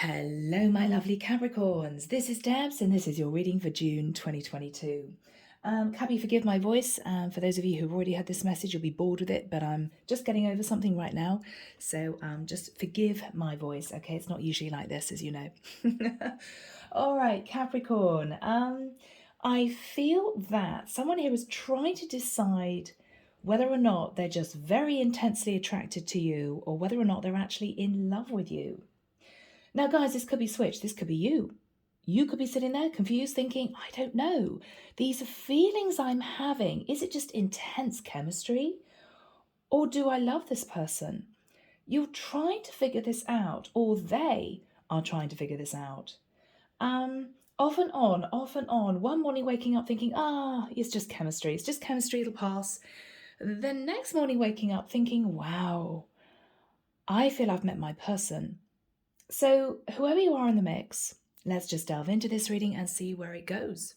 Hello, my lovely Capricorns. This is Debs, and this is your reading for June 2022. Cappy, forgive my voice. For those of you who've already had this message, you'll be bored with it, but I'm just getting over something right now. So just forgive my voice, okay? It's not usually like this, as you know. All right, Capricorn. I feel that someone here is trying to decide whether or not they're just very intensely attracted to you or whether or not they're actually in love with you. Now, guys, this could be switched. This could be you. You could be sitting there confused thinking, I don't know. These feelings I'm having, is it just intense chemistry? Or do I love this person? You're trying to figure this out, or they are trying to figure this out. Off and on, off and on. One morning waking up thinking, it's just chemistry. It's just chemistry, it'll pass. Then next morning waking up thinking, wow, I feel I've met my person. So, whoever you are in the mix, let's just delve into this reading and see where it goes.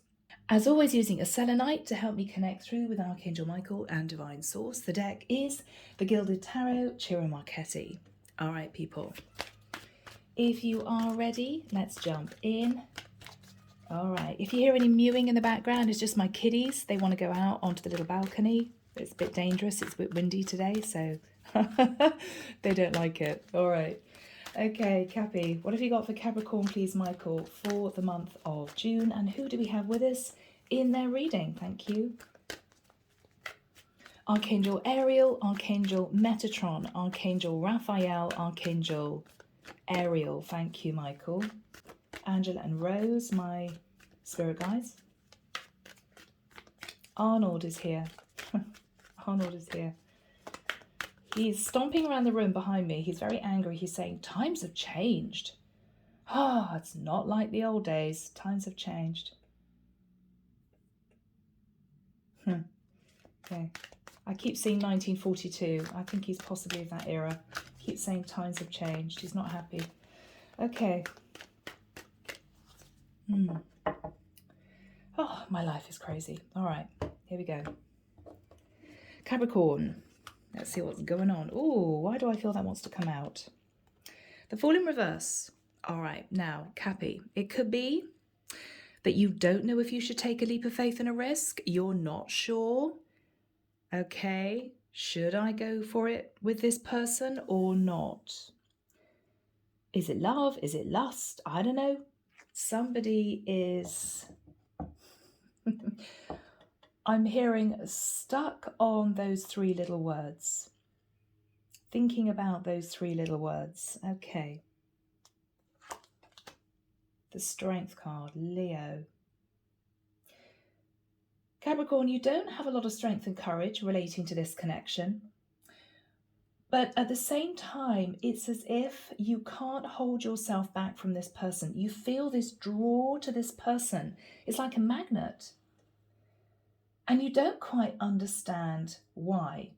As always, using a selenite to help me connect through with Archangel Michael and Divine Source, the deck is the Gilded Tarot, Ciro Marchetti. All right, people. If you are ready, let's jump in. All right. If you hear any mewing in the background, it's just my kitties. They want to go out onto the little balcony. It's a bit dangerous. It's a bit windy today, so they don't like it. All right. Okay, Cappy, what have you got for Capricorn, please, Michael, for the month of June? And who do we have with us in their reading? Thank you. Archangel Ariel, Archangel Metatron, Archangel Raphael, Archangel Ariel. Thank you, Michael. Angela and Rose, my spirit guides. Arnold is here. Arnold is here. He's stomping around the room behind me. He's very angry. He's saying, times have changed. It's not like the old days. Times have changed. Okay. I keep seeing 1942. I think he's possibly of that era. He keeps saying times have changed. He's not happy. Okay. Oh, my life is crazy. All right. Here we go. Capricorn. Let's see what's going on. Oh, why do I feel that wants to come out? The Fool in reverse. All right, now, Cappy, it could be that you don't know if you should take a leap of faith and a risk. You're not sure. Okay, should I go for it with this person or not? Is it love? Is it lust? I don't know. Somebody is... I'm hearing stuck on those three little words. Thinking about those three little words. Okay. The Strength card, Leo. Capricorn, you don't have a lot of strength and courage relating to this connection. But at the same time, it's as if you can't hold yourself back from this person. You feel this draw to this person. It's like a magnet. And you don't quite understand why.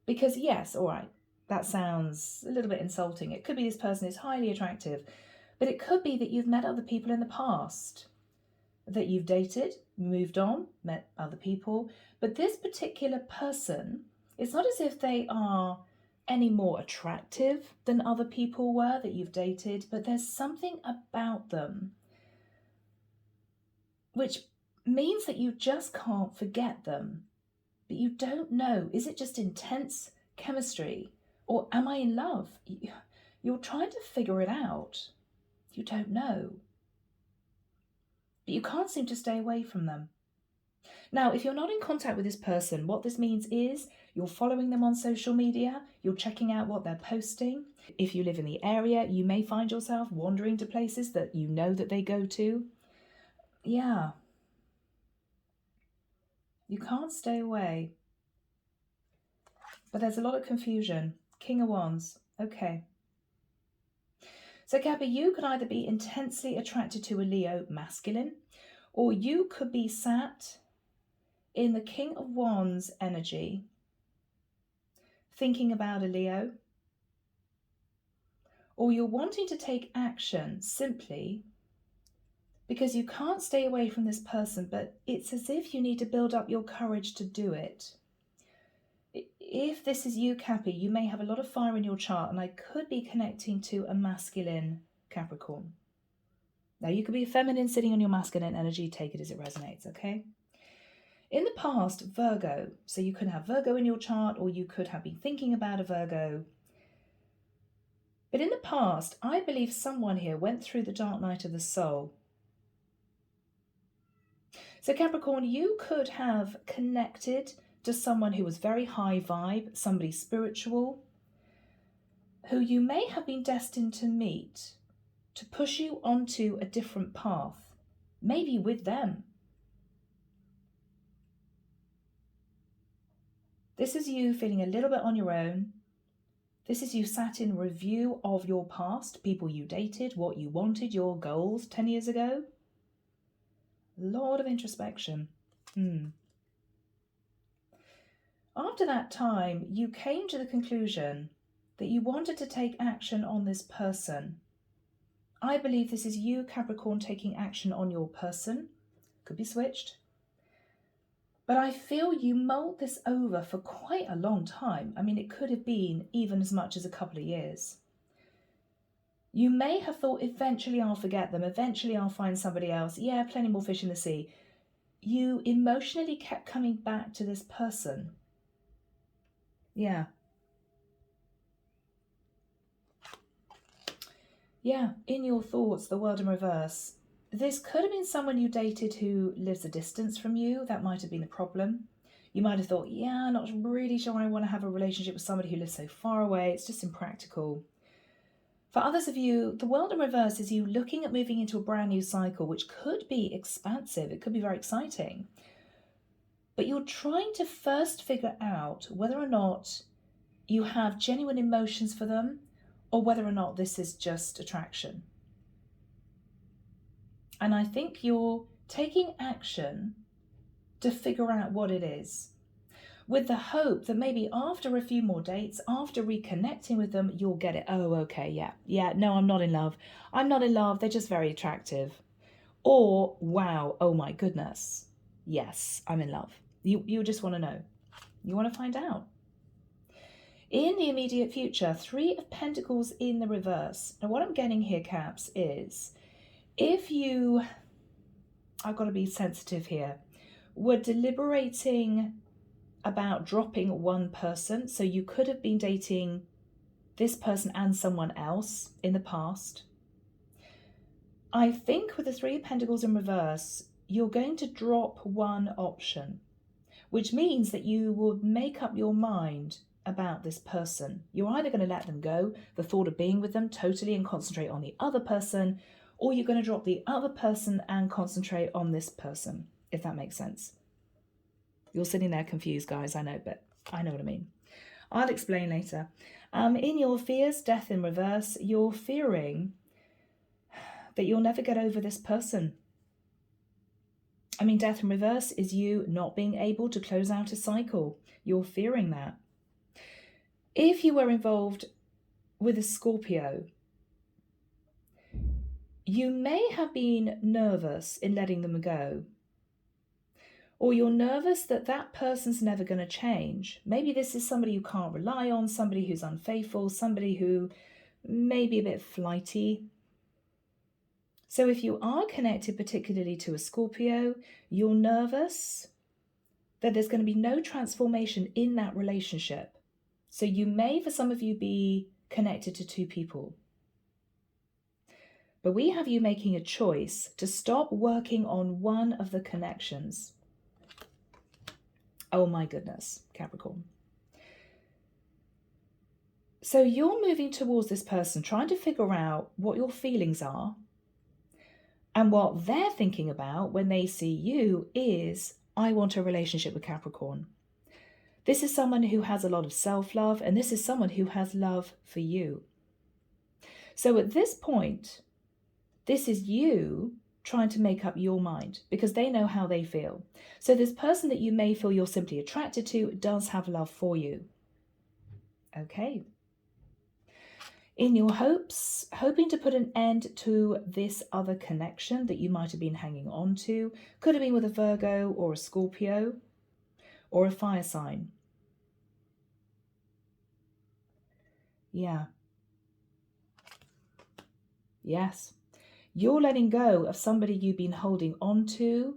Because yes, all right, that sounds a little bit insulting. It could be this person is highly attractive, but it could be that you've met other people in the past, that you've dated, moved on, met other people. But this particular person, it's not as if they are any more attractive than other people were that you've dated, but there's something about them which means that you just can't forget them. But you don't know, is it just intense chemistry or am I in love? You're trying to figure it out. You don't know. But you can't seem to stay away from them. Now, if you're not in contact with this person, what this means is you're following them on social media, you're checking out what they're posting. If you live in the area, you may find yourself wandering to places that you know that they go to. Yeah. You can't stay away. But there's a lot of confusion. King of Wands. Okay. So, Gabby, you could either be intensely attracted to a Leo masculine, or you could be sat in the King of Wands energy, thinking about a Leo, or you're wanting to take action simply because you can't stay away from this person, but it's as if you need to build up your courage to do it. If this is you, Cappy, you may have a lot of fire in your chart, and I could be connecting to a masculine Capricorn. Now, you could be feminine sitting on your masculine energy. Take it as it resonates, okay? In the past, Virgo. So you could have Virgo in your chart, or you could have been thinking about a Virgo. But in the past, I believe someone here went through the dark night of the soul. So Capricorn, you could have connected to someone who was very high vibe, somebody spiritual, who you may have been destined to meet, to push you onto a different path, maybe with them. This is you feeling a little bit on your own. This is you sat in review of your past, people you dated, what you wanted, your goals 10 years ago. A lot of introspection. After that time, you came to the conclusion that you wanted to take action on this person. I believe this is you, Capricorn, taking action on your person. Could be switched. But I feel you mulled this over for quite a long time. I mean, it could have been even as much as a couple of years. You may have thought, eventually I'll forget them, eventually I'll find somebody else. Yeah, plenty more fish in the sea. You emotionally kept coming back to this person. Yeah. Yeah, in your thoughts, the world in reverse. This could have been someone you dated who lives a distance from you. That might have been a problem. You might have thought, yeah, I'm not really sure I want to have a relationship with somebody who lives so far away. It's just impractical. For others of you, the world in reverse is you looking at moving into a brand new cycle, which could be expansive. It could be very exciting. But you're trying to first figure out whether or not you have genuine emotions for them, or whether or not this is just attraction. And I think you're taking action to figure out what it is, with the hope that maybe after a few more dates, after reconnecting with them, you'll get it. Oh, okay, yeah, no, I'm not in love. I'm not in love, they're just very attractive. Or, wow, oh my goodness, yes, I'm in love. You just want to know. You want to find out. In the immediate future, 3 of Pentacles in the reverse. Now, what I'm getting here, Caps, is if you, I've got to be sensitive here, were deliberating about dropping one person, so you could have been dating this person and someone else in the past. I think with the 3 of Pentacles in reverse, you're going to drop one option, which means that you will make up your mind about this person. You're either going to let them go, the thought of being with them totally, and concentrate on the other person, or you're going to drop the other person and concentrate on this person, if that makes sense. You're sitting there confused, guys, I know, but I know what I mean. I'll explain later. In your fears, death in reverse, you're fearing that you'll never get over this person. I mean, death in reverse is you not being able to close out a cycle. You're fearing that. If you were involved with a Scorpio, you may have been nervous in letting them go. Or you're nervous that that person's never going to change. Maybe this is somebody you can't rely on, somebody who's unfaithful, somebody who may be a bit flighty. So if you are connected particularly to a Scorpio, you're nervous that there's going to be no transformation in that relationship. So you may, for some of you, be connected to 2 people. But we have you making a choice to stop working on one of the connections. Oh my goodness, Capricorn. So you're moving towards this person, trying to figure out what your feelings are. And what they're thinking about when they see you is, I want a relationship with Capricorn. This is someone who has a lot of self-love, and this is someone who has love for you. So at this point, this is you trying to make up your mind, because they know how they feel. So this person that you may feel you're simply attracted to does have love for you. Okay. In your hoping to put an end to this other connection that you might have been hanging on to, could have been with a Virgo or a Scorpio or a fire sign. Yeah. Yes. You're letting go of somebody you've been holding on to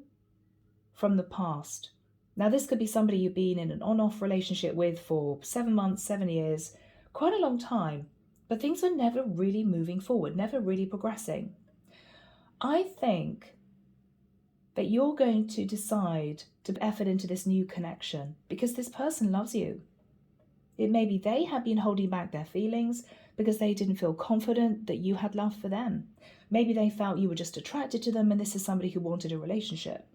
from the past. Now, this could be somebody you've been in an on-off relationship with for 7 months, 7 years, quite a long time, but things are never really moving forward, never really progressing. I think that you're going to decide to put effort into this new connection because this person loves you. It may be they have been holding back their feelings because they didn't feel confident that you had love for them. Maybe they felt you were just attracted to them and this is somebody who wanted a relationship.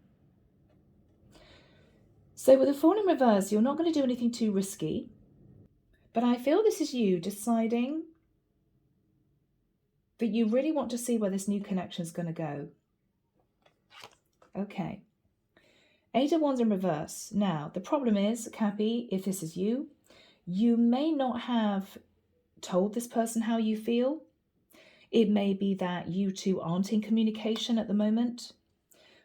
So with the Fool in reverse, you're not going to do anything too risky, but I feel this is you deciding that you really want to see where this new connection is going to go. Okay. 8 of Wands in reverse. Now, the problem is, Cappy, if this is you, you may not have told this person how you feel. It may be that you two aren't in communication at the moment.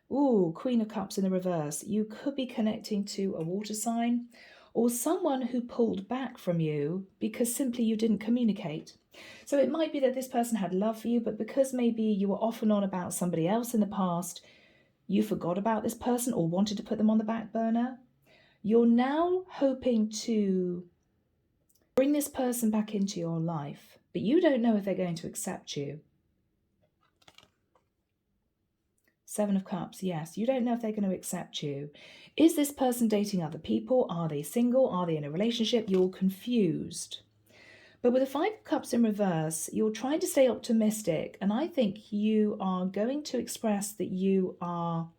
Ooh, Queen of Cups in the reverse. You could be connecting to a water sign or someone who pulled back from you because simply you didn't communicate. So it might be that this person had love for you, but because maybe you were off and on about somebody else in the past, you forgot about this person or wanted to put them on the back burner. You're now hoping to bring this person back into your life, but you don't know if they're going to accept you. 7 of Cups, yes, you don't know if they're going to accept you. Is this person dating other people? Are they single? Are they in a relationship? You're confused. But with the 5 of Cups in reverse, you're trying to stay optimistic, and I think you are going to express that you are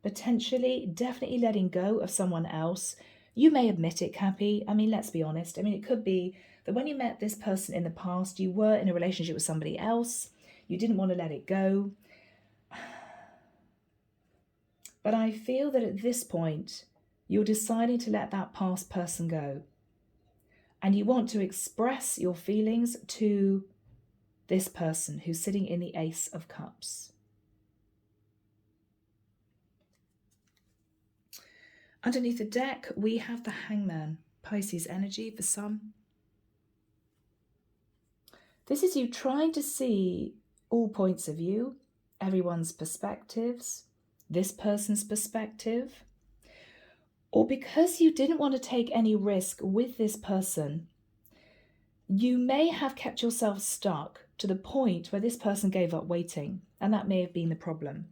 potentially, definitely letting go of someone else. You may admit it, Cappy. I mean, let's be honest. I mean, it could be that when you met this person in the past, you were in a relationship with somebody else. You didn't want to let it go. But I feel that at this point, you're deciding to let that past person go. And you want to express your feelings to this person who's sitting in the Ace of Cups. Underneath the deck, we have the Hangman, Pisces energy for some. This is you trying to see all points of view, everyone's perspectives, this person's perspective. Or because you didn't want to take any risk with this person, you may have kept yourself stuck to the point where this person gave up waiting, and that may have been the problem.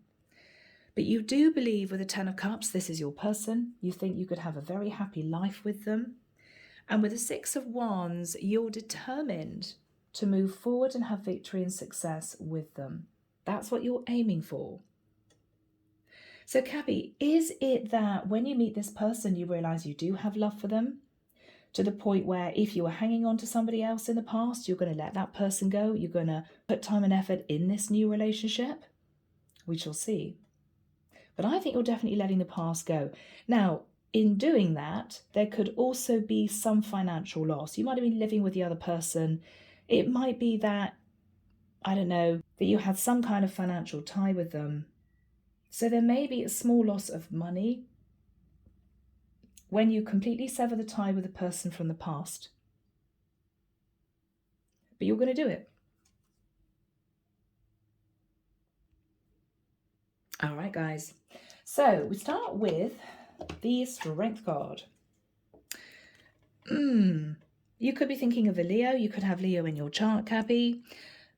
But you do believe with the 10 of Cups, this is your person. You think you could have a very happy life with them. And with the 6 of Wands, you're determined to move forward and have victory and success with them. That's what you're aiming for. So, Cappy, is it that when you meet this person, you realise you do have love for them? To the point where if you were hanging on to somebody else in the past, you're going to let that person go? You're going to put time and effort in this new relationship? We shall see. But I think you're definitely letting the past go. Now, in doing that, there could also be some financial loss. You might have been living with the other person. It might be that, I don't know, that you had some kind of financial tie with them. So there may be a small loss of money when you completely sever the tie with a person from the past. But you're going to do it. All right, guys. So we start with the Strength card. You could be thinking of a Leo. You could have Leo in your chart, Cappy.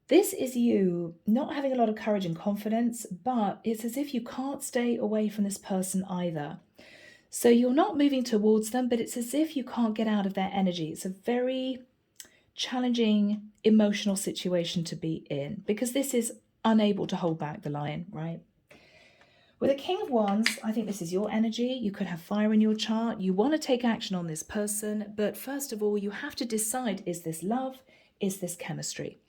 This is you not having a lot of courage and confidence, but it's as if you can't stay away from this person either. So you're not moving towards them, but it's as if you can't get out of their energy. It's a very challenging emotional situation to be in because this is unable to hold back the lion, right? With a King of Wands, I think this is your energy. You could have fire in your chart. You want to take action on this person, but first of all, you have to decide, is this love? Is this chemistry?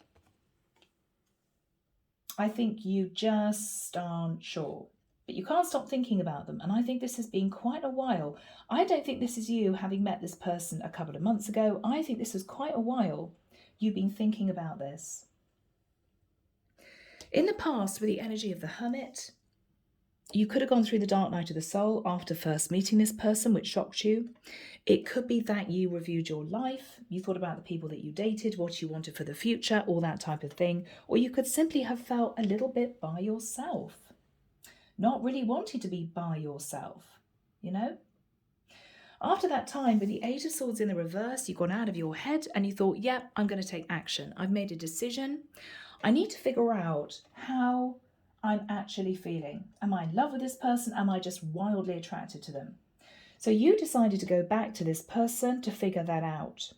I think you just aren't sure, but you can't stop thinking about them. And I think this has been quite a while. I don't think this is you having met this person a couple of months ago. I think this was quite a while you've been thinking about this. In the past, with the energy of the Hermit, You could have gone through the dark night of the soul after first meeting this person, which shocked you. It could be that you reviewed your life, you thought about the people that you dated, what you wanted for the future, all that type of thing. Or you could simply have felt a little bit by yourself, not really wanting to be by yourself, you know? After that time, with the Eight of Swords in the reverse, you've gone out of your head and you thought, yep, I'm going to take action. I've made a decision. I need to figure out how I'm actually feeling. Am I in love with this person? Am I just wildly attracted to them? So you decided to go back to this person to figure that out.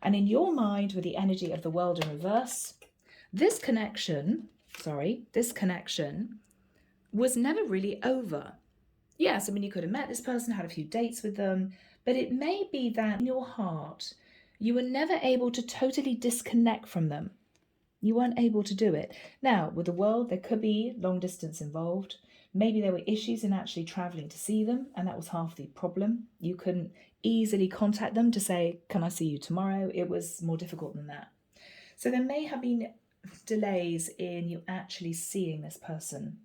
And in your mind, with the energy of the world in reverse, this connection was never really over. Yes, I mean, you could have met this person, had a few dates with them, but it may be that in your heart, you were never able to totally disconnect from them. You weren't able to do it. Now, with the world, there could be long distance involved. Maybe there were issues in actually traveling to see them, and that was half the problem. You couldn't easily contact them to say, can I see you tomorrow? It was more difficult than that. So there may have been delays in you actually seeing this person.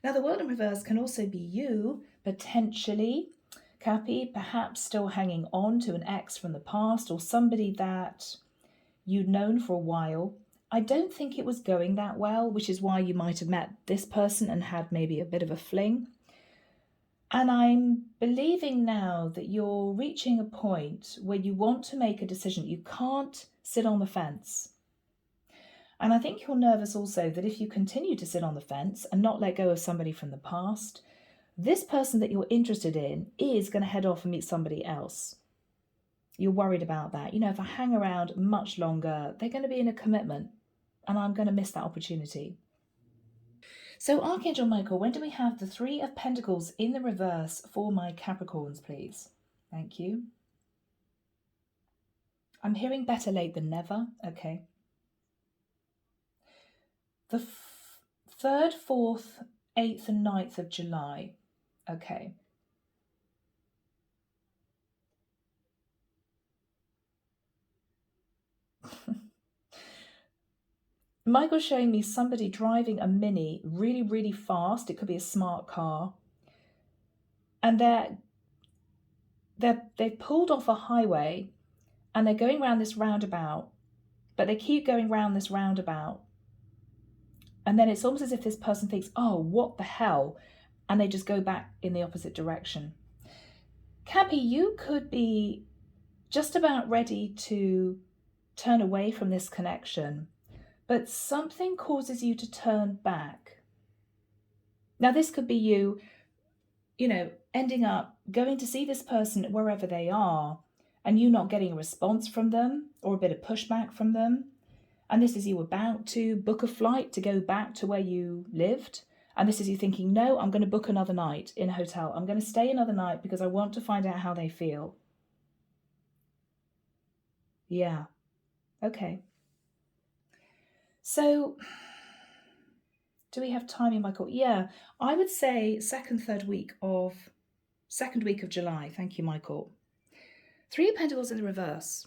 Now, the world in reverse can also be you, potentially, Cappy, perhaps still hanging on to an ex from the past or somebody that you'd known for a while. I don't think it was going that well, which is why you might have met this person and had maybe a bit of a fling. And I'm believing now that you're reaching a point where you want to make a decision. You can't sit on the fence. And I think you're nervous also that if you continue to sit on the fence and not let go of somebody from the past, this person that you're interested in is going to head off and meet somebody else. You're worried about that. You know, if I hang around much longer, they're going to be in a commitment and I'm going to miss that opportunity. So Archangel Michael, when do we have the Three of Pentacles in the reverse for my Capricorns, please? Thank you. I'm hearing better late than never. Okay. The 3rd, 4th, 8th and 9th of July. Okay. Michael's showing me somebody driving a Mini really, really fast. It could be a smart car. And they've pulled off a highway and they're going around this roundabout, but they keep going around this roundabout. And then it's almost as if this person thinks, oh, what the hell? And they just go back in the opposite direction. Cappy, you could be just about ready to turn away from this connection, but something causes you to turn back. Now, this could be you ending up going to see this person wherever they are and you not getting a response from them or a bit of pushback from them. And this is you about to book a flight to go back to where you lived. And this is you thinking, no, I'm going to book another night in a hotel. I'm going to stay another night because I want to find out how they feel. Yeah. Okay. So do we have timing, Michael? Yeah, I would say second week of July. Thank you, Michael. 3 of Pentacles in the reverse.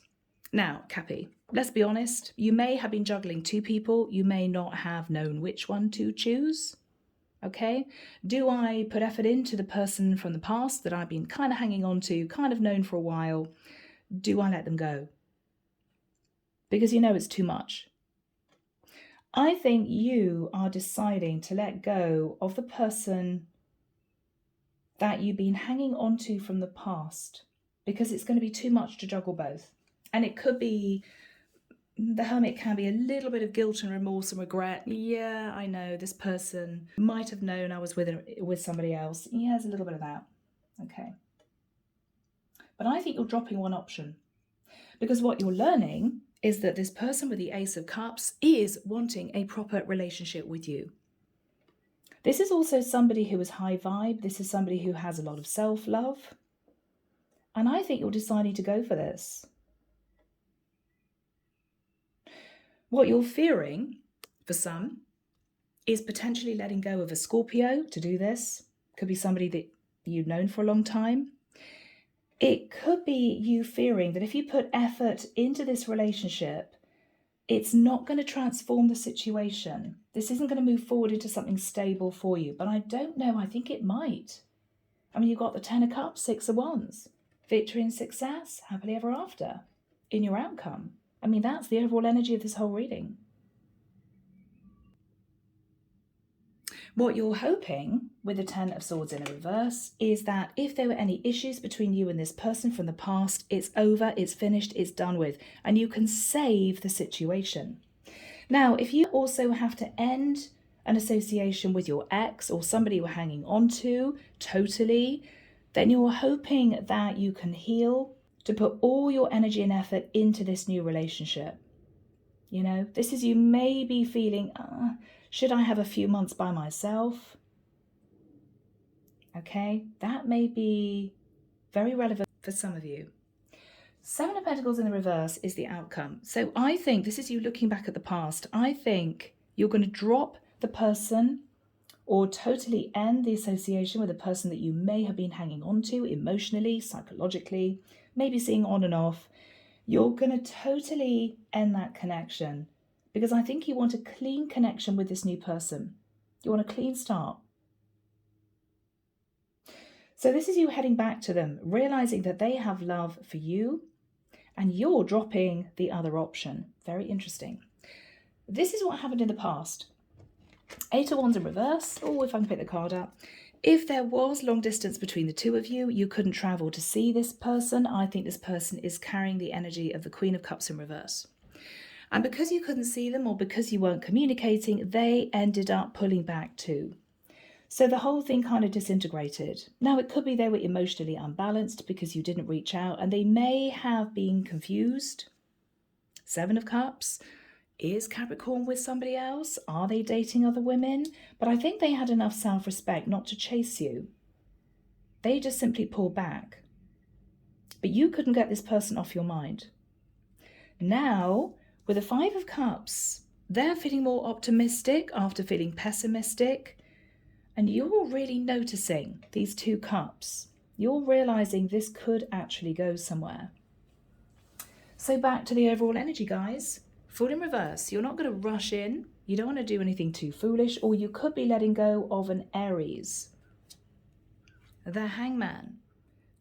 Now, Cappy, let's be honest. You may have been juggling 2 people. You may not have known which one to choose. Okay? Do I put effort into the person from the past that I've been kind of hanging on to, kind of known for a while? Do I let them go? Because you know it's too much. I think you are deciding to let go of the person that you've been hanging on to from the past because it's going to be too much to juggle both. And it could be, the Hermit can be a little bit of guilt and remorse and regret. Yeah, I know this person might have known I was with somebody else. Yeah, there's a little bit of that. Okay. But I think you're dropping one option because what you're learning is that this person with the Ace of Cups is wanting a proper relationship with you. This is also somebody who is high vibe. This is somebody who has a lot of self-love. And I think you're deciding to go for this. What you're fearing, for some, is potentially letting go of a Scorpio to do this. Could be somebody that you've known for a long time. It could be you fearing that if you put effort into this relationship, it's not going to transform the situation. This isn't going to move forward into something stable for you, but I don't know. I think it might. I mean, you've got the 10 of Cups, 6 of Wands, victory and success, happily ever after in your outcome. I mean, that's the overall energy of this whole reading. What you're hoping with the 10 of Swords in a reverse is that if there were any issues between you and this person from the past, it's over, it's finished, it's done with, and you can save the situation. Now, if you also have to end an association with your ex or somebody you're hanging on to totally, then you're hoping that you can heal to put all your energy and effort into this new relationship. You know, this is you maybe feeling, should I have a few months by myself? Okay, that may be very relevant for some of you. 7 of Pentacles in the reverse is the outcome. So I think this is you looking back at the past. I think you're going to drop the person or totally end the association with a person that you may have been hanging on to emotionally, psychologically, maybe seeing on and off. You're going to totally end that connection because I think you want a clean connection with this new person. You want a clean start. So this is you heading back to them, realizing that they have love for you and you're dropping the other option. Very interesting. This is what happened in the past. 8 of Wands in reverse. Oh, if I can pick the card up. If there was long distance between the two of you, you couldn't travel to see this person. I think this person is carrying the energy of the Queen of Cups in reverse. And because you couldn't see them or because you weren't communicating, they ended up pulling back too. So the whole thing kind of disintegrated. Now, it could be they were emotionally unbalanced because you didn't reach out and they may have been confused. 7 of Cups. Is Capricorn with somebody else? Are they dating other women? But I think they had enough self-respect not to chase you. They just simply pulled back. But you couldn't get this person off your mind. Now, with the 5 of Cups, they're feeling more optimistic after feeling pessimistic. And you're really noticing these 2 cups. You're realizing this could actually go somewhere. So back to the overall energy, guys. Fool in reverse. You're not going to rush in. You don't want to do anything too foolish, or you could be letting go of an Aries. The Hangman.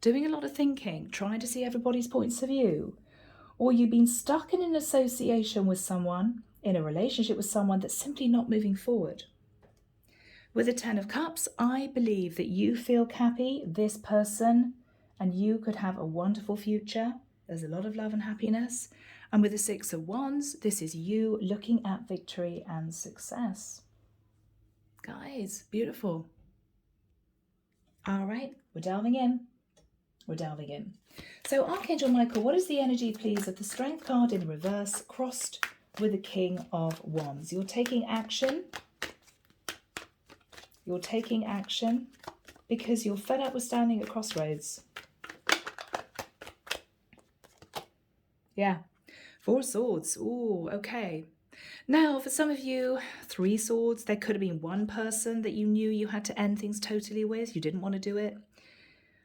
Doing a lot of thinking, trying to see everybody's points of view. Or you've been stuck in an association with someone, in a relationship with someone that's simply not moving forward. With the 10 of Cups, I believe that you feel Cappy, this person, and you could have a wonderful future. There's a lot of love and happiness. And with the 6 of Wands, this is you looking at victory and success. Guys, beautiful. All right, we're delving in. We're delving in. So Archangel Michael, what is the energy, please, of the Strength card in reverse crossed with the King of Wands? You're taking action. You're taking action because you're fed up with standing at crossroads. Yeah. 4 swords. Ooh, okay. Now, for some of you, 3 swords. There could have been one person that you knew you had to end things totally with. You didn't want to do it.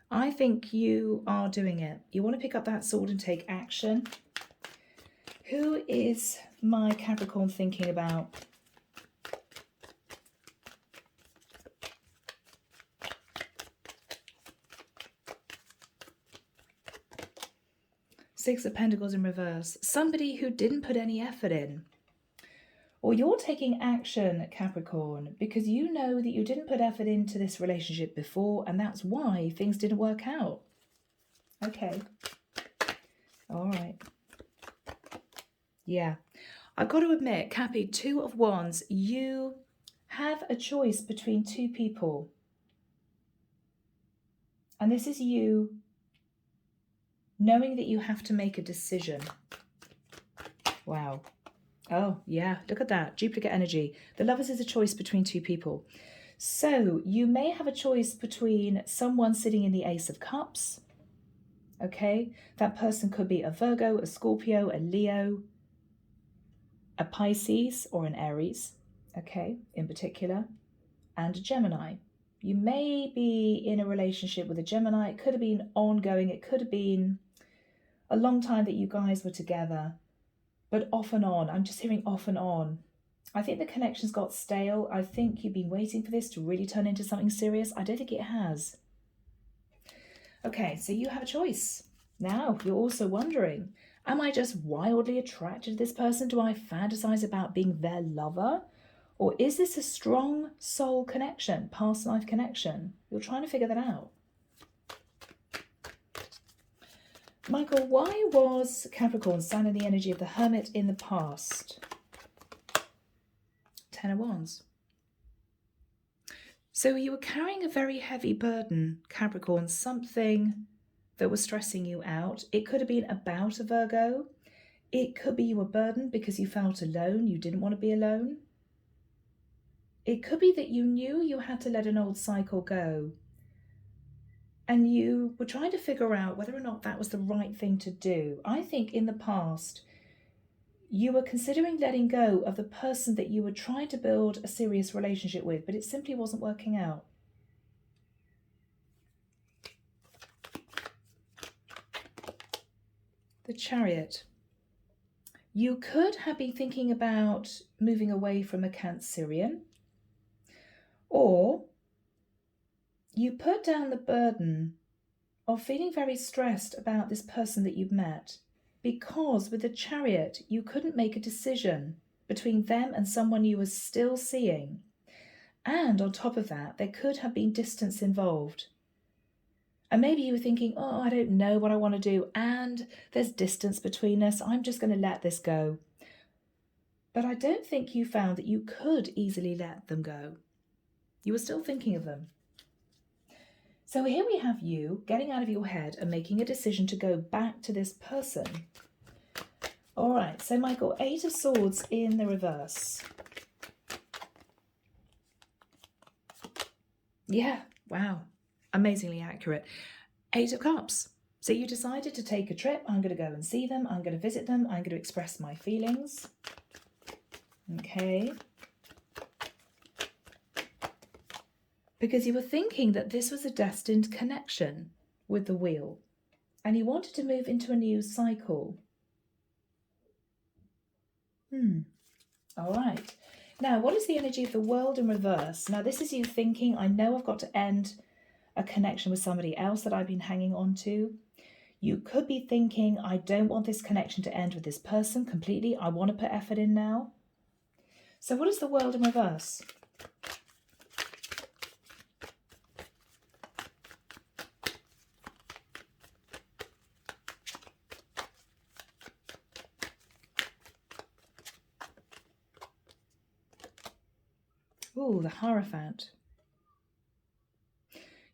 I think you are doing it. You want to pick up that sword and take action. Who is my Capricorn thinking about? Six of Pentacles in reverse. Somebody who didn't put any effort in. Or you're taking action, Capricorn, because you know that you didn't put effort into this relationship before, and that's why things didn't work out. Okay. All right. Yeah. I've got to admit, Cappy, 2 of Wands, you have a choice between 2 people. And this is you knowing that you have to make a decision. Wow. Oh, yeah, look at that. Duplicate energy. The Lovers is a choice between 2 people. So you may have a choice between someone sitting in the Ace of Cups. Okay, that person could be a Virgo, a Scorpio, a Leo, a Pisces, or an Aries. Okay, in particular, and a Gemini. You may be in a relationship with a Gemini. It could have been ongoing. It could have been a long time that you guys were together. but off and on. I'm just hearing off and on. I think the connection's got stale. I think you've been waiting for this to really turn into something serious. I don't think it has. Okay, so you have a choice. Now, you're also wondering, am I just wildly attracted to this person? Do I fantasize about being their lover? Or is this a strong soul connection, past life connection? You're trying to figure that out. Michael, why was Capricorn standing the energy of the Hermit in the past? 10 of Wands. So you were carrying a very heavy burden, Capricorn, something that was stressing you out. It could have been about a Virgo. It could be you were burdened because you felt alone. You didn't want to be alone. It could be that you knew you had to let an old cycle go. And you were trying to figure out whether or not that was the right thing to do. I think in the past, you were considering letting go of the person that you were trying to build a serious relationship with, but it simply wasn't working out. The Chariot. You could have been thinking about moving away from a Cancerian, or you put down the burden of feeling very stressed about this person that you've met, because with the Chariot, you couldn't make a decision between them and someone you were still seeing. And on top of that, there could have been distance involved. And maybe you were thinking, oh, I don't know what I want to do, and there's distance between us. I'm just going to let this go. But I don't think you found that you could easily let them go. You were still thinking of them. So here we have you getting out of your head and making a decision to go back to this person. All right, so Michael, 8 of Swords in the reverse. Yeah, wow, amazingly accurate. 8 of Cups. So you decided to take a trip. I'm going to go and see them. I'm going to visit them. I'm going to express my feelings. Okay. Because you were thinking that this was a destined connection with the wheel, and you wanted to move into a new cycle. All right. Now, what is the energy of the World in reverse? Now, this is you thinking, I know I've got to end a connection with somebody else that I've been hanging on to. You could be thinking, I don't want this connection to end with this person completely. I want to put effort in now. So what is the World in reverse? Ooh, the Hierophant.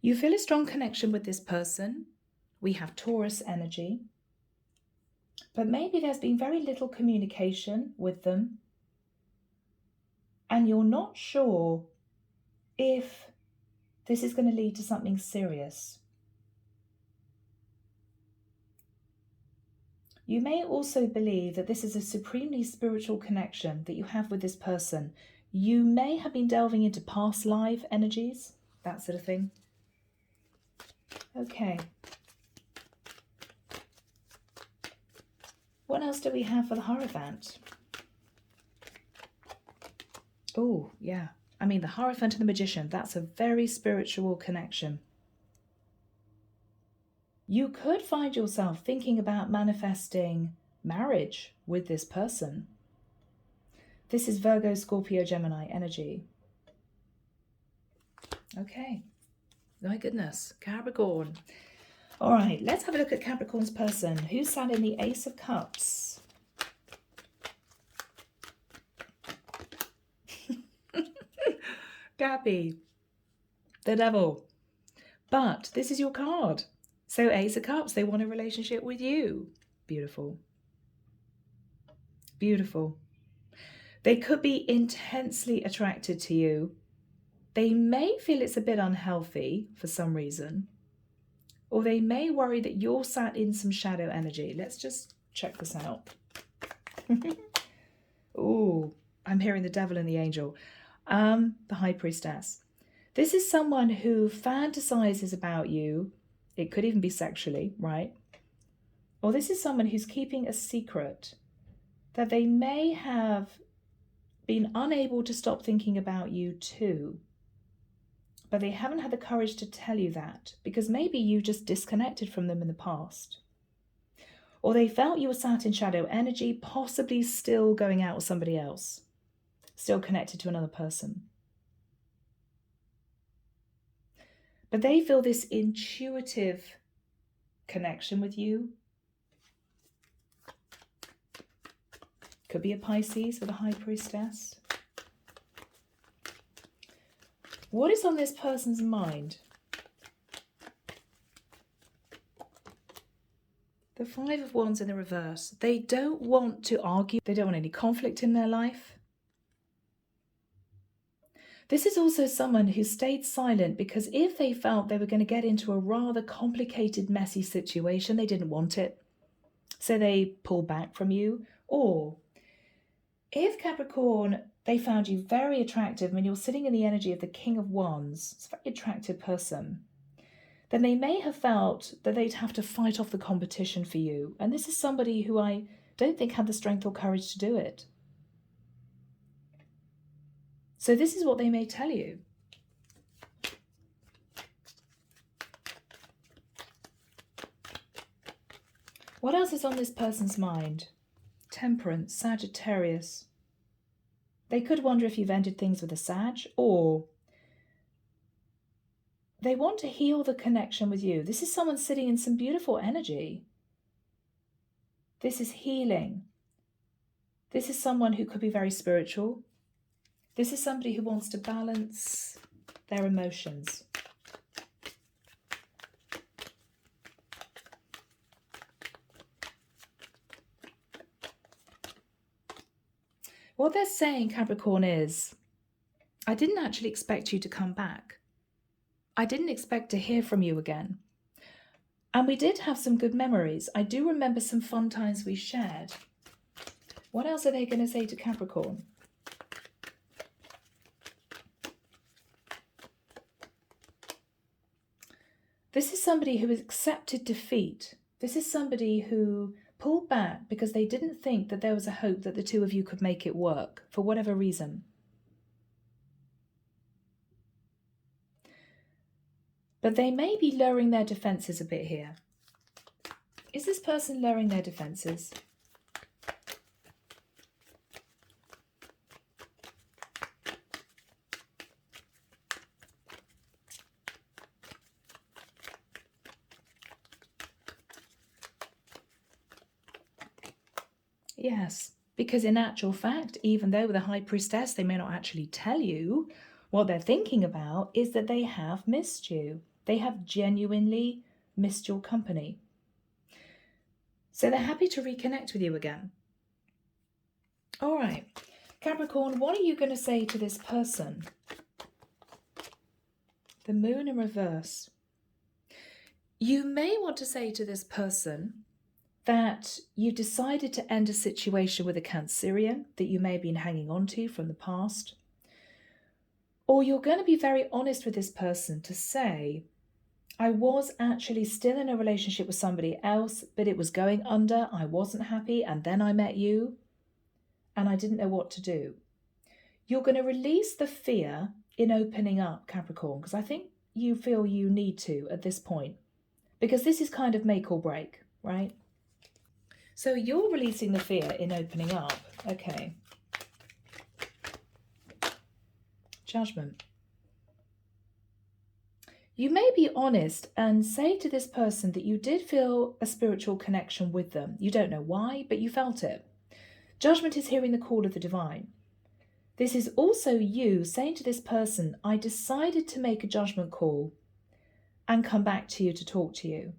You feel a strong connection with this person. We have Taurus energy. But maybe there's been very little communication with them. And you're not sure if this is going to lead to something serious. You may also believe that this is a supremely spiritual connection that you have with this person. You may have been delving into past life energies, that sort of thing. Okay. What else do we have for the Hierophant? Oh, yeah. I mean, the Hierophant and the Magician, that's a very spiritual connection. You could find yourself thinking about manifesting marriage with this person. This is Virgo, Scorpio, Gemini energy. Okay. My goodness. Capricorn. All right, let's have a look at Capricorn's person. Who sat in the Ace of Cups? Gabby. The Devil. But this is your card. So Ace of Cups, they want a relationship with you. Beautiful. Beautiful. They could be intensely attracted to you. They may feel it's a bit unhealthy for some reason. Or they may worry that you're sat in some shadow energy. Let's just check this out. Oh, I'm hearing the Devil and the Angel. The High Priestess. This is someone who fantasizes about you. It could even be sexually, right? Or this is someone who's keeping a secret that they may have been unable to stop thinking about you too, but they haven't had the courage to tell you that because maybe you just disconnected from them in the past. Or they felt you were sat in shadow energy, possibly still going out with somebody else, still connected to another person. But they feel this intuitive connection with you. Could be a Pisces with a high priestess. What is on this person's mind? The Five of Wands in the reverse. They don't want to argue. They don't want any conflict in their life. This is also someone who stayed silent because if they felt they were going to get into a rather complicated, messy situation, they didn't want it. So they pulled back from you. Or if Capricorn, they found you very attractive when you're sitting in the energy of the King of Wands, it's a very attractive person, then they may have felt that they'd have to fight off the competition for you. And this is somebody who I don't think had the strength or courage to do it. So this is what they may tell you. What else is on this person's mind? Temperance, Sagittarius. They could wonder if you've ended things with a Sag, or they want to heal the connection with you. This is someone sitting in some beautiful energy. This is healing. This is someone who could be very spiritual. This is somebody who wants to balance their emotions. What they're saying, Capricorn, is, I didn't actually expect you to come back. I didn't expect to hear from you again. And we did have some good memories. I do remember some fun times we shared. What else are they going to say to Capricorn? This is somebody who has accepted defeat. This is somebody who pulled back because they didn't think that there was a hope that the two of you could make it work for whatever reason. But they may be lowering their defenses a bit here. Is this person lowering their defenses? Yes, because in actual fact, even though with a high priestess, they may not actually tell you, what they're thinking about is that they have missed you. They have genuinely missed your company. So they're happy to reconnect with you again. All right, Capricorn, what are you going to say to this person? The Moon in reverse. You may want to say to this person that you decided to end a situation with a Cancerian that you may have been hanging on to from the past. Or you're going to be very honest with this person to say, I was actually still in a relationship with somebody else, but it was going under, I wasn't happy, and then I met you, and I didn't know what to do. You're going to release the fear in opening up, Capricorn, because I think you feel you need to at this point, because this is kind of make or break, right? So you're releasing the fear in opening up. Okay. Judgment. You may be honest and say to this person that you did feel a spiritual connection with them. You don't know why, but you felt it. Judgment is hearing the call of the divine. This is also you saying to this person, I decided to make a judgment call and come back to you to talk to you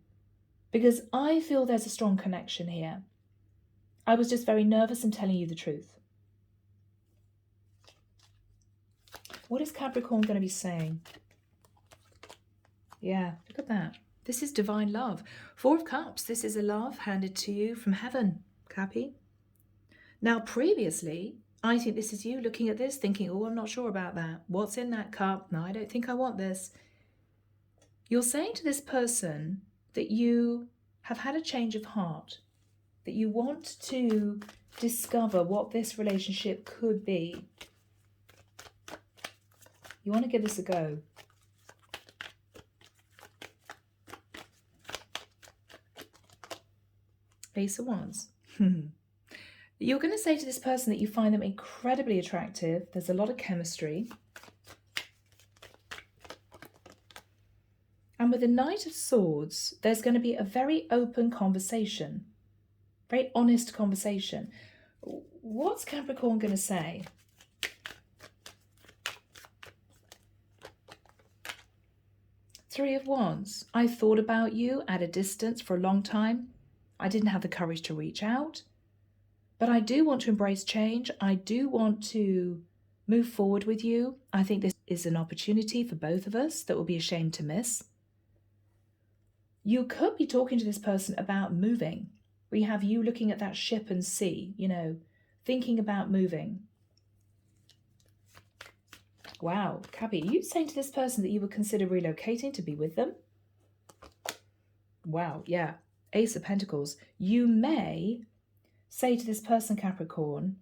because I feel there's a strong connection here. I was just very nervous in telling you the truth. What is Capricorn going to be saying? Yeah, look at that. This is divine love. Four of Cups. This is a love handed to you from heaven, Cappy. Now, previously, I think this is you looking at this, thinking, oh, I'm not sure about that. What's in that cup? No, I don't think I want this. You're saying to this person that you have had a change of heart, that you want to discover what this relationship could be. You want to give this a go. Ace of Wands. You're going to say to this person that you find them incredibly attractive. There's a lot of chemistry. And with the Knight of Swords, there's going to be a very open conversation. Very honest conversation. What's Capricorn going to say? Three of Wands. I thought about you at a distance for a long time. I didn't have the courage to reach out. But I do want to embrace change. I do want to move forward with you. I think this is an opportunity for both of us that will be a shame to miss. You could be talking to this person about moving. We have you looking at that ship and sea, you know, thinking about moving. Wow, Cappy, are you saying to this person that you would consider relocating to be with them? Wow, yeah. Ace of Pentacles. You may say to this person, Capricorn,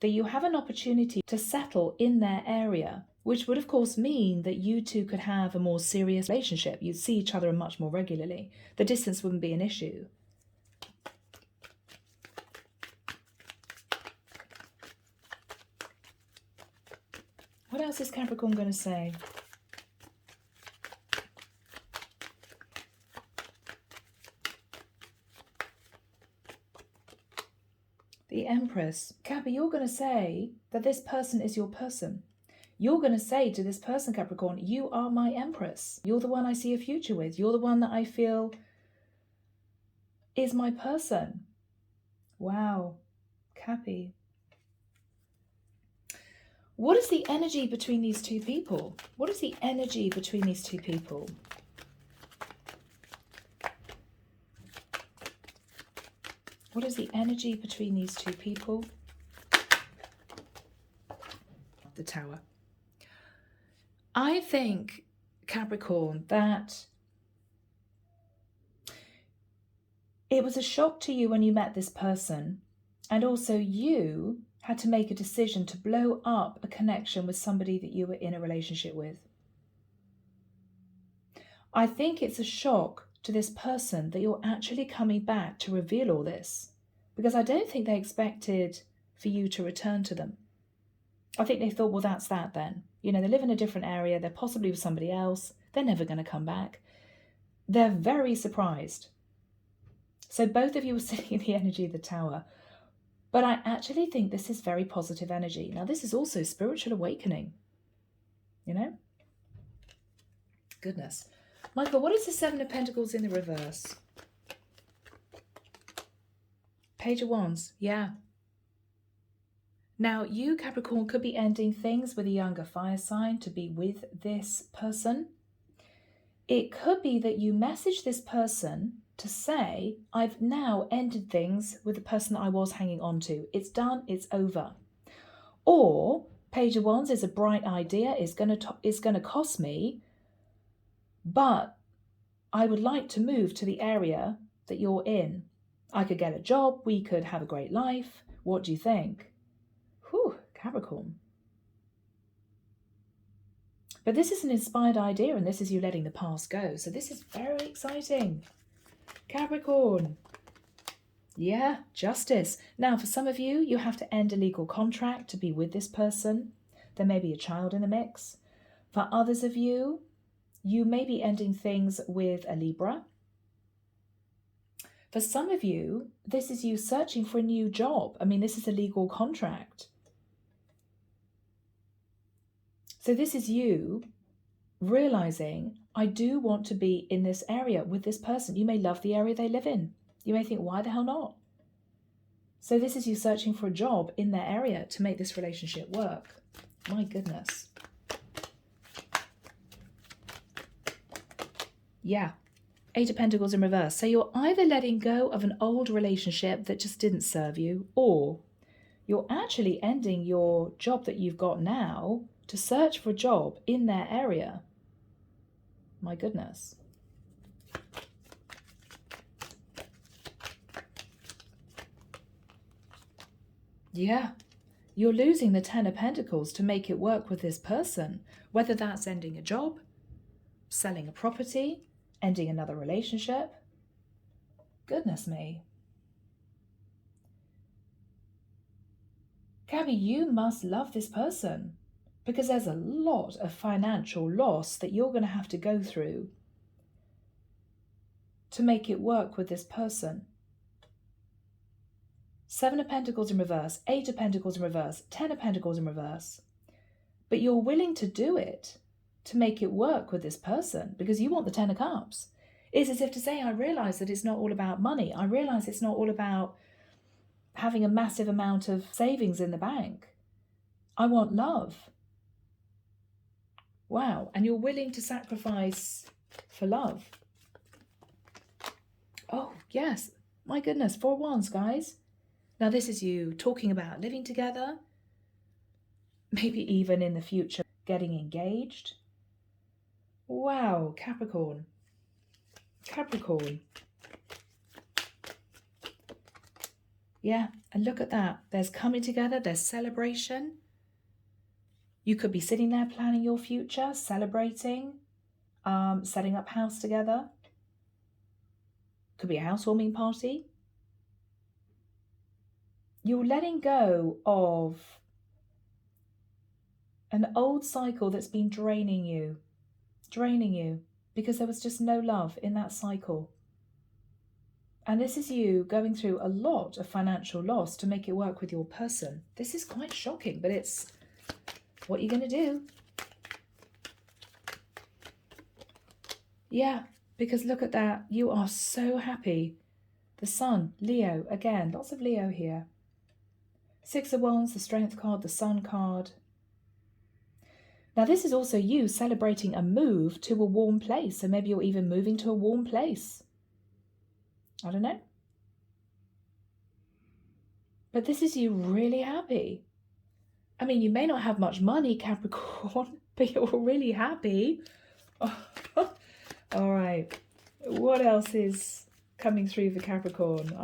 that you have an opportunity to settle in their area, which would of course mean that you two could have a more serious relationship. You'd see each other much more regularly. The distance wouldn't be an issue. What else is Capricorn going to say? The Empress. Cappy, you're going to say that this person is your person. You're going to say to this person, Capricorn, you are my Empress. You're the one I see a future with. You're the one that I feel is my person. Wow, Cappy. What is the energy between these two people? What is the energy between these two people? What is the energy between these two people? The Tower. I think, Capricorn, that it was a shock to you when you met this person, and also you had to make a decision to blow up a connection with somebody that you were in a relationship with. I think it's a shock to this person that you're actually coming back to reveal all this, because I don't think they expected for you to return to them. I think they thought, well, that's that then. You know, they live in a different area. They're possibly with somebody else. They're never going to come back. They're very surprised. So both of you are sitting in the energy of the Tower. But I actually think this is very positive energy. Now, this is also spiritual awakening. You know? Goodness. Michael, what is the Seven of Pentacles in the reverse? Page of Wands. Yeah. Now, you, Capricorn, could be ending things with a younger fire sign to be with this person. It could be that you message this person to say, I've now ended things with the person that I was hanging on to. It's done, it's over. Or, Page of Wands is a bright idea, it's going to cost me, but I would like to move to the area that you're in. I could get a job, we could have a great life. What do you think? Whew, Capricorn. But this is an inspired idea, and this is you letting the past go. So this is very exciting. Capricorn. Yeah, justice. Now, for some of you, you have to end a legal contract to be with this person. There may be a child in the mix. For others of you, you may be ending things with a Libra. For some of you, this is you searching for a new job. I mean, this is a legal contract. So this is you realizing, I do want to be in this area with this person. You may love the area they live in. You may think, why the hell not? So this is you searching for a job in their area to make this relationship work. My goodness. Yeah. Eight of Pentacles in reverse. So you're either letting go of an old relationship that just didn't serve you, or you're actually ending your job that you've got now to search for a job in their area. My goodness. Yeah. You're losing the Ten of Pentacles to make it work with this person, whether that's ending a job, selling a property, ending another relationship. Goodness me. Gabby, you must love this person because there's a lot of financial loss that you're going to have to go through to make it work with this person. Seven of Pentacles in reverse, Eight of Pentacles in reverse, Ten of Pentacles in reverse. But you're willing to do it to make it work with this person because you want the Ten of Cups. It's as if to say, I realise that it's not all about money. I realise it's not all about having a massive amount of savings in the bank. I want love. Wow. And you're willing to sacrifice for love. Oh, yes. My goodness. 4 wands, guys. Now, this is you talking about living together. Maybe even in the future, getting engaged. Wow, Capricorn. Capricorn. Yeah, and look at that. There's coming together. There's celebration. You could be sitting there planning your future, celebrating, setting up house together. Could be a housewarming party. You're letting go of an old cycle that's been draining you, because there was just no love in that cycle. And this is you going through a lot of financial loss to make it work with your person. This is quite shocking, but it's what you're going to do. Yeah, because look at that. You are so happy. The Sun, Leo, again, lots of Leo here. 6 of Wands, the Strength card, the Sun card. Now, this is also you celebrating a move to a warm place. So maybe you're even moving to a warm place. I don't know. But this is you really happy. I mean, you may not have much money, Capricorn, but you're really happy. Oh, all right. What else is coming through for Capricorn?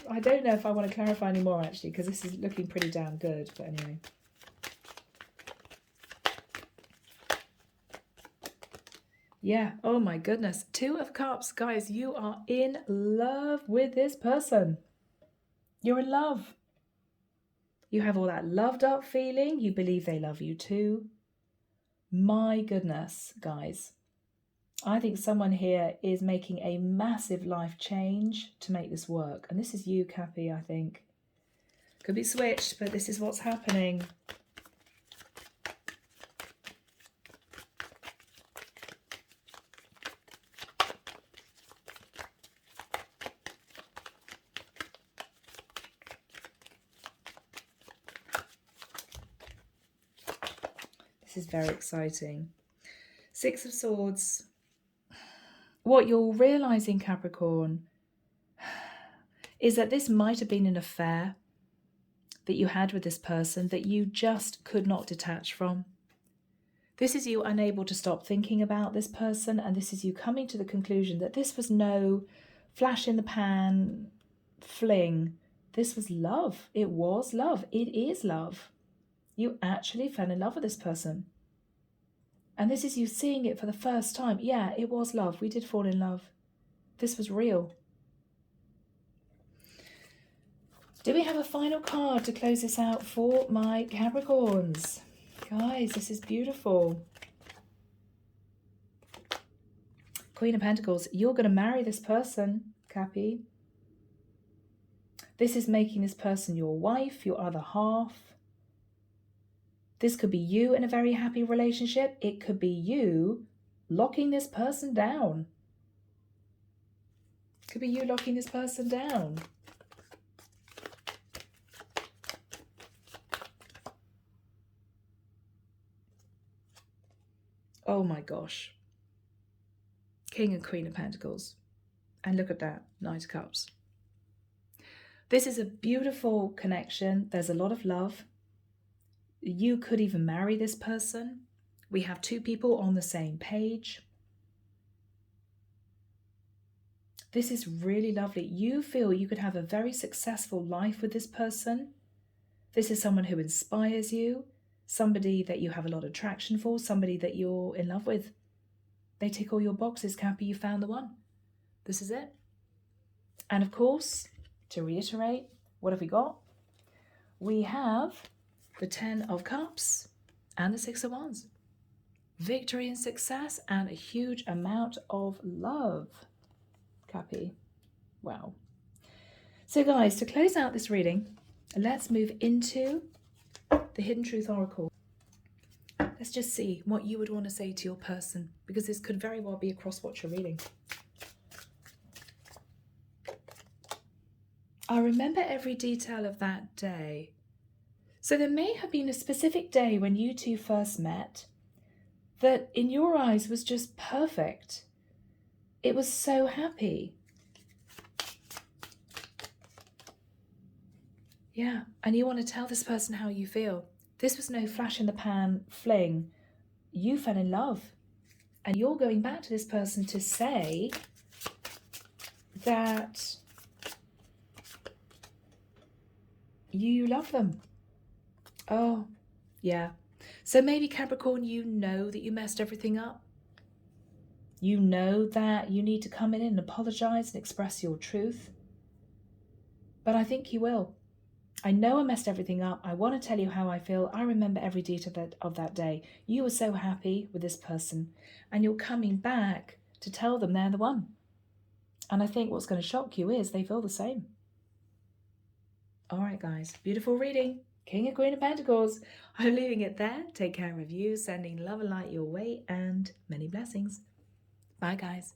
I don't know if I want to clarify anymore, actually, because this is looking pretty damn good. But anyway. Yeah, oh my goodness. 2 of Cups, guys, you are in love with this person. You're in love. You have all that loved up feeling. You believe they love you too. My goodness, guys. I think someone here is making a massive life change to make this work. And this is you, Cappy, I think. Could be switched, but this is what's happening. This is very exciting. 6 of Swords. What you're realizing, Capricorn, is that this might have been an affair that you had with this person that you just could not detach from. This is you unable to stop thinking about this person, and this is you coming to the conclusion that this was no flash in the pan fling. This was love. It was love. It is love. You actually fell in love with this person. And this is you seeing it for the first time. Yeah, it was love. We did fall in love. This was real. Do we have a final card to close this out for my Capricorns? Guys, this is beautiful. Queen of Pentacles. You're going to marry this person, Cappy. This is making this person your wife, your other half. This could be you in a very happy relationship. It could be you locking this person down. It could be you locking this person down. Oh my gosh. King and Queen of Pentacles. And look at that, Knight of Cups. This is a beautiful connection. There's a lot of love. You could even marry this person. We have 2 people on the same page. This is really lovely. You feel you could have a very successful life with this person. This is someone who inspires you, somebody that you have a lot of attraction for, somebody that you're in love with. They tick all your boxes, Cappy. You found the one. This is it. And of course, to reiterate, what have we got? We have the 10 of Cups and the 6 of Wands. Victory and success and a huge amount of love, Cappy. Wow. So guys, to close out this reading, let's move into the Hidden Truth Oracle. Let's just see what you would want to say to your person, because this could very well be across what you're reading. I remember every detail of that day. So there may have been a specific day when you two first met that in your eyes was just perfect. It was so happy. Yeah, and you want to tell this person how you feel. This was no flash in the pan fling. You fell in love. And you're going back to this person to say that you love them. Oh, yeah. So maybe Capricorn, you know that you messed everything up. You know that you need to come in and apologize and express your truth. But I think you will. I know I messed everything up. I want to tell you how I feel. I remember every detail of that day. You were so happy with this person, and you're coming back to tell them they're the one. And I think what's going to shock you is they feel the same. All right, guys. Beautiful reading. King and Queen of Pentacles. I'm leaving it there. Take care of you. Sending love and light your way, and many blessings. Bye, guys.